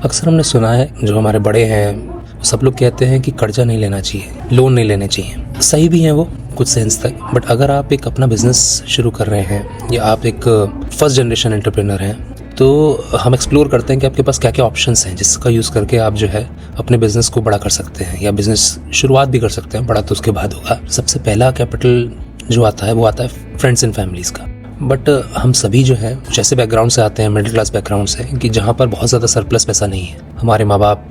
अक्सर हमने सुना है, जो हमारे बड़े हैं सब लोग कहते हैं कि कर्जा नहीं लेना चाहिए, लोन नहीं लेने चाहिए। सही भी हैं वो कुछ सेंस तक, बट अगर आप एक अपना बिजनेस शुरू कर रहे हैं या आप एक फर्स्ट जनरेशन एंटरप्रेन्योर हैं, तो हम एक्सप्लोर करते हैं कि आपके पास क्या क्या ऑप्शंस हैं जिसका यूज़ करके आप जो है अपने बिज़नेस को बड़ा कर सकते हैं या बिज़नेस शुरुआत भी कर सकते हैं। बड़ा तो उसके बाद होगा। सबसे पहला कैपिटल जो आता है वो आता है फ्रेंड्स एंड फैमिलीज़ का। बट हम सभी जो है कुछ ऐसे बैकग्राउंड से आते हैं, मिडिल क्लास बैकग्राउंड से, कि जहाँ पर बहुत ज़्यादा सरप्लस पैसा नहीं है। हमारे माँ बाप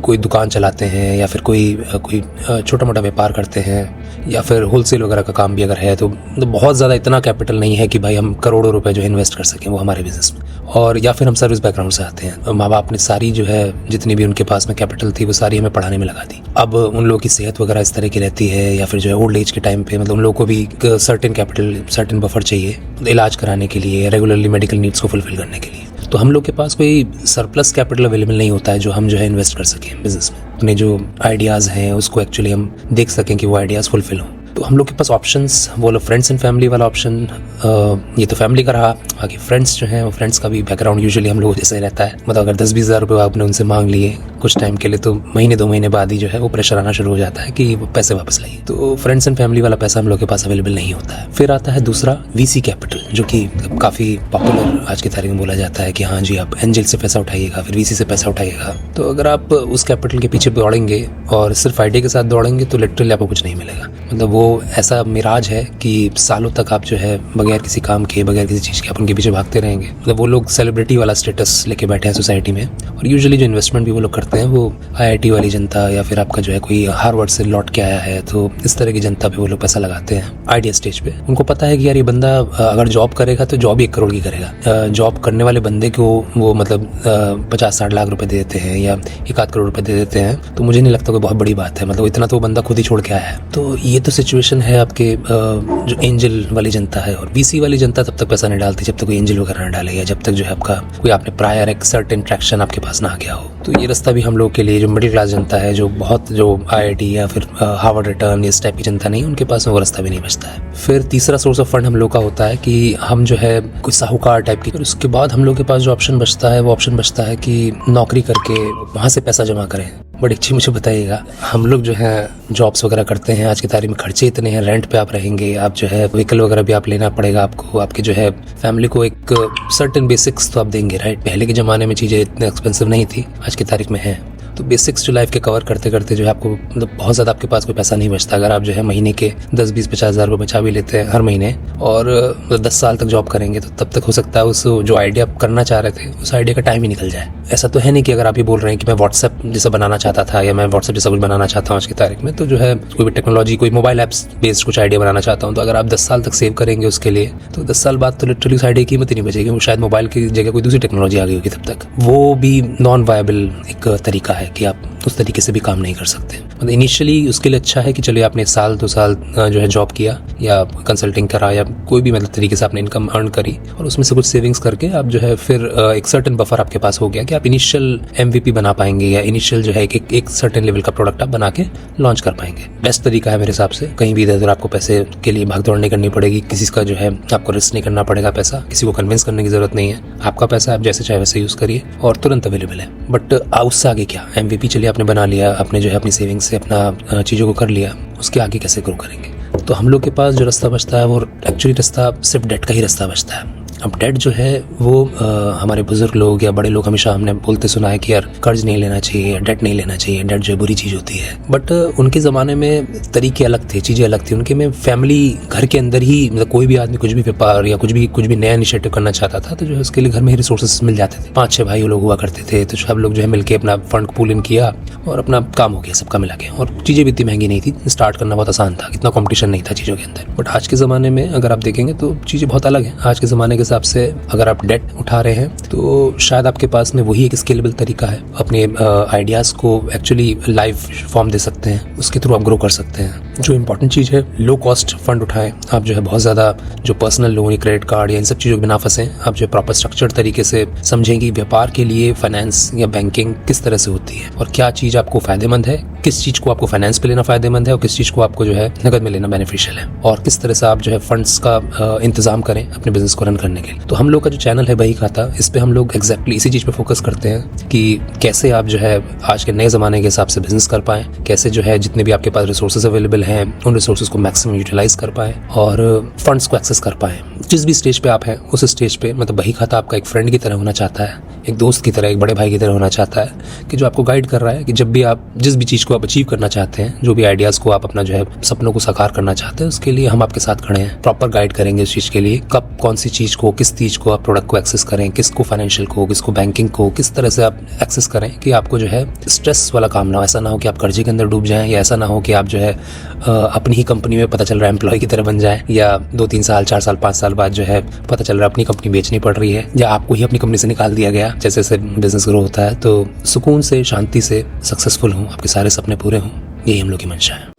कोई दुकान चलाते हैं या फिर कोई छोटा मोटा व्यापार करते हैं या फिर होलसेल वगैरह का काम भी अगर है तो बहुत ज़्यादा इतना कैपिटल नहीं है कि भाई हम करोड़ों रुपए जो है इन्वेस्ट कर सकें वो हमारे बिजनेस में। और या फिर हम सर्विस बैकग्राउंड से आते हैं, माँ बाप ने सारी जो है जितनी भी उनके पास में कैपिटल थी वो सारी हमें पढ़ाने में लगा दी। अब उन लोगों की सेहत वगैरह इस तरह की रहती है या फिर जो है ओल्ड एज के टाइम पे मतलब उन लोगों को भी सर्टेन कैपिटल, सर्टेन बफर चाहिए इलाज कराने के लिए, रेगुलरली मेडिकल नीड्स को फुलफिल करने के लिए। तो हम लोग के पास कोई सरप्लस कैपिटल अवेलेबल नहीं होता है जो हम जो है इन्वेस्ट कर सकें बिजनेस में। अपने जो आइडियाज़ हैं उसको एक्चुअली हम देख सकें कि वो आइडियाज़ फुलफिल हों। तो हम लोग के पास ऑप्शंस वो लो फ्रेंड्स एंड फैमिली वाला ऑप्शन, ये तो फैमिली का रहा। बाकी फ्रेंड्स जो हैं वो फ्रेंड्स का भी बैकग्राउंड यूजुअली हम लोगों जैसे रहता है। मतलब अगर 10-20 हज़ार रुपये आपने उनसे मांग लिए कुछ टाइम के लिए तो महीने 2 महीने बाद ही जो है वो प्रेशर आना शुरू हो जाता है कि वो पैसे वापस लाइए। तो फ्रेंड्स एंड फैमिली वाला पैसा हम लोग के पास अवेलेबल नहीं होता है। फिर आता है दूसरा वीसी कैपिटल, जो कि काफ़ी पॉपुलर आज की तारीख में बोला जाता है कि हाँ जी आप एंजल से पैसा उठाइएगा, फिर वीसी से पैसा उठाइएगा। तो अगर आप उस कैपिटल के पीछे दौड़ेंगे और सिर्फ आइडिया के साथ दौड़ेंगे तो लिटरली आपको कुछ नहीं मिलेगा। मतलब वो ऐसा मिराज है कि सालों तक आप जो है बगैर किसी काम के, बगैर किसी चीज़ के आप उनके पीछे भागते रहेंगे। मतलब वो लोग सेलिब्रिटी वाला स्टेटस लेके बैठे हैं सोसाइटी में। और यूजुअली जो इन्वेस्टमेंट भी वो लोग करते हैं वो आईआईटी वाली जनता या फिर आपका जो है कोई हार्वर्ड से लौट के आया है, तो इस तरह की जनता पे वो लोग पैसा लगाते हैं आइडिया स्टेज पे। उनको पता है कि यार ये बंदा अगर जॉब करेगा तो जॉब 1 करोड़ की करेगा। जॉब करने वाले बंदे को वो मतलब 50-60 लाख रुपए दे देते हैं या 1-8 करोड़ रुपए दे देते हैं, तो मुझे नहीं लगता कोई बहुत बड़ी बात है। मतलब इतना तो बंदा खुद ही छोड़ के आया है। तो ये तो सिचुएशन है आपके जो एंजल वाली जनता है। और वीसी वाली जनता तब तक पैसा नहीं डालती जब तक कोई एंजल वगैरह ना डाले या जब तक जो है आपका कोई आपने प्रायर एक सर्टेन ट्रैक्शन आपके पास ना आ गया हो। तो ये रास्ता भी हम लोग के लिए जो मिडिल क्लास जनता है, जो बहुत जो आईआईटी या फिर हार्वर्ड रिटर्न इस टाइप की जनता नहीं, उनके पास में वो रास्ता भी नहीं बचता है। फिर तीसरा सोर्स ऑफ फंड हम लोग का होता है कि हम जो है कोई साहूकार टाइप की, उसके बाद हम लोग के पास जो ऑप्शन बचता है वो ऑप्शन बचता है कि नौकरी करके वहाँ से पैसा जमा करें। बट एक चीज़ मुझे बताइएगा, हम लोग जो है जॉब्स वगैरह करते हैं, आज की तारीख में खर्चे इतने हैं, रेंट पे आप रहेंगे, आप जो है व्हीकल वगैरह भी आप लेना पड़ेगा आपको, आपके जो है फैमिली को एक सर्टेन बेसिक्स तो आप देंगे, राइट। पहले के ज़माने में चीज़ें इतने एक्सपेंसिव नहीं थी, आज की तारीख में है। तो बेसिक्स जो लाइफ के कवर करते करते जो है आपको मतलब बहुत ज़्यादा आपके पास कोई पैसा नहीं बचता। अगर आप जो है महीने के 10-20-50 हज़ार रुपये बचा भी लेते हैं हर महीने और 10 साल तक जॉब करेंगे तो तब तक हो सकता है उस जो आइडिया आप करना चाह रहे थे उस आइडिया का टाइम ही निकल जाए। ऐसा तो है नहीं कि अगर आप ये बोल रहे हैं कि मैं व्हाट्सएप जैसा बनाना चाहता था या मैं व्हाट्सएप जैसा कुछ बनाना चाहता हूँ आज की तारीख में, तो जो है कोई भी टेक्नोलॉजी, कोई मोबाइल ऐप्स बेस्ड कुछ आइडिया बनाना चाहता हूँ, तो अगर आप 10 साल तक सेव करेंगे उसके लिए तो 10 साल बाद तो लिटरली उस आइडिया की कीमत ही नहीं बचेगी। वो शायद मोबाइल की जगह कोई दूसरी टेक्नोलॉजी आ गई होगी तब तक। वो भी नॉन वायबल एक तरीका है कि आप उस तरीके से भी काम नहीं कर सकते। मतलब इनिशियली उसके लिए अच्छा है कि चलिए आपने 1-2 साल जो है जॉब किया या कंसल्टिंग करा या कोई भी मतलब तरीके से आपने इनकम अर्न करी और उसमें से कुछ सेविंग्स करके आप जो है फिर एक सर्टेन बफर आपके पास हो गया कि आप इनिशियल MVP बना पाएंगे या इनिशियल जो है एक सर्टेन लेवल का प्रोडक्ट आप बना के लॉन्च कर पाएंगे। बेस्ट तरीका है मेरे हिसाब से। कहीं भी इधर उधर आपको पैसे के लिए भाग दौड़ नहीं करनी पड़ेगी, किसी का जो है आपको रिस्क नहीं करना पड़ेगा पैसा, किसी को कन्विंस करने की जरूरत नहीं है। आपका पैसा आप जैसे चाहे वैसे यूज़ करिए और तुरंत अवेलेबल है। बट उससे आगे क्या, MVP चलिए आपने बना लिया, आपने जो है अपनी सेविंग से अपना चीज़ों को कर लिया, उसके आगे कैसे ग्रो करेंगे। तो हम लोग के पास जो रास्ता बचता है वो एक्चुअली रास्ता सिर्फ डेट का ही रास्ता बचता है। अब डेट जो है वो हमारे बुजुर्ग लोग या बड़े लोग हमेशा हमने बोलते सुना है कि यार कर्ज नहीं लेना चाहिए, डेट नहीं लेना चाहिए, डेट जो है बुरी चीज़ होती है। बट उनके ज़माने में तरीके अलग थे, चीज़ें अलग थी। उनके में फैमिली घर के अंदर ही मतलब कोई भी आदमी कुछ भी व्यापार या कुछ भी नया इनिशिएटिव करना चाहता था तो जो है उसके लिए घर में ही रिसोर्सेज मिल जाते थे। 5-6 भाई लोग हुआ करते थे, तो सब लोग जो है मिलकर अपना फंड पूल इन किया और अपना काम हो गया सबका मिला के। और चीज़ें भी इतनी महंगी नहीं थी, स्टार्ट करना बहुत आसान था, इतना कॉम्पिटिशन नहीं था चीज़ों के अंदर। बट आज के ज़माने में अगर आप देखेंगे तो चीज़ें बहुत अलग हैं। आज के ज़माने के हिसाब से अगर आप डेट उठा रहे हैं तो शायद आपके पास में वही एक स्केलेबल तरीका है, अपने आइडियाज़ को एक्चुअली लाइव फॉर्म दे सकते हैं, उसके थ्रू आप ग्रो कर सकते हैं। जो इंपॉर्टेंट चीज़ है, लो कॉस्ट फंड उठाएं। आप जो है बहुत ज़्यादा जो पर्सनल लोन या क्रेडिट कार्ड या इन सब चीज़ों में ना फंसें। आप जो है प्रॉपर स्ट्रक्चर्ड तरीके से समझें कि व्यापार के लिए फाइनेंस या बैंकिंग किस तरह से होती है और क्या चीज़ आपको फ़ायदेमंद है, किस चीज़ को आपको फाइनेंस पे लेना फ़ायदेमंद है और किस चीज़ को आपको जो है नकद में लेना बेनिफिशियल है, और किस तरह से आप जो है फंड्स का इंतजाम करें अपने बिजनेस को रन करने के लिए। तो हम लोग का जो चैनल है बही खाता, इस पर हम लोग एग्जैक्टली इसी चीज़ पे फोकस करते हैं कि कैसे आप जो है आज के नए ज़माने के हिसाब से बिजनेस कर पाएँ, कैसे जो है जितने भी आपके पास रिसोर्सेज अवेलेबल हैं उन रिसोर्सेज को मैक्सिमम यूटिलाइज कर पाएँ और फंड्स को एक्सेस कर पाएँ। जिस भी स्टेज पे आप हैं उस स्टेज पे मतलब बही खाता आपका एक फ्रेंड की तरह होना चाहता है, एक दोस्त की तरह, एक बड़े भाई की तरह होना चाहता है कि जो आपको गाइड कर रहा है कि जब भी आप जिस भी चीज़ को आप अचीव करना चाहते हैं, जो भी आइडियाज़ को आप अपना जो है सपनों को साकार करना चाहते हैं, उसके लिए हम आपके साथ खड़े हैं। प्रॉपर गाइड करेंगे उस चीज़ के लिए, कब कौन सी चीज़ को, किस चीज़ को आप प्रोडक्ट को एक्सेस करें, किसको फाइनेंशियल को, किसको बैंकिंग को, किस तरह से आप एक्सेस करें कि आपको जो है स्ट्रेस वाला काम ना हो। ऐसा ना हो कि आप कर्जे के अंदर डूब जाएं, या ऐसा ना हो कि आप जो है अपनी ही कंपनी में पता चल रहा है एम्प्लॉय की तरह बन जाए, या 2-3 साल 4 साल 5 साल बाद जो है पता चल रहा है अपनी कंपनी बेचनी पड़ रही है, या आपको ही अपनी कंपनी से निकाल दिया गया। जैसे जैसे बिजनेस ग्रो होता है तो सुकून से, शांति से सक्सेसफुल हों, आपके सारे सपने पूरे हों, यही हम लोग की मंशा है।